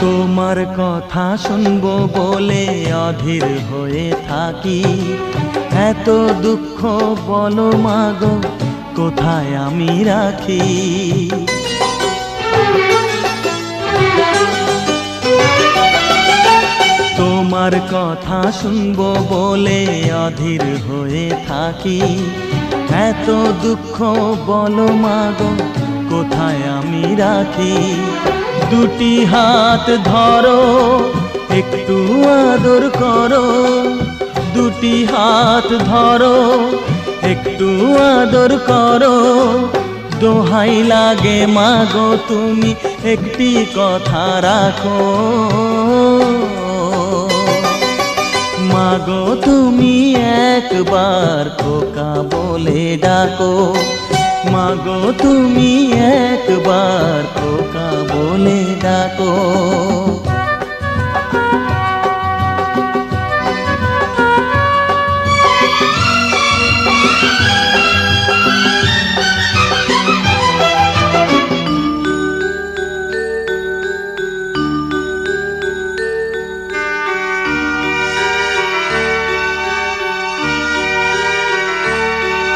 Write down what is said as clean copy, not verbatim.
তোমার কথা শুনবো বলে অধীর হয়ে থাকি, এত দুঃখ বলো মাগো কোথায় আমি রাখি। তোমার কথা শুনবো বলে অধীর হয়ে থাকি, এত দুঃখ বলো মাগো কোথায় আমি রাখি। দুটি হাত ধরো একটু আদর করো, দুটি হাত ধরো একটু আদর করো, দোহাই লাগে মাগো তুমি একটি কথা রাখো। মাগো তুমি একবার খোকা বলে ডাকো, মাগো তুমি একবার খোকা বলে ডাকো।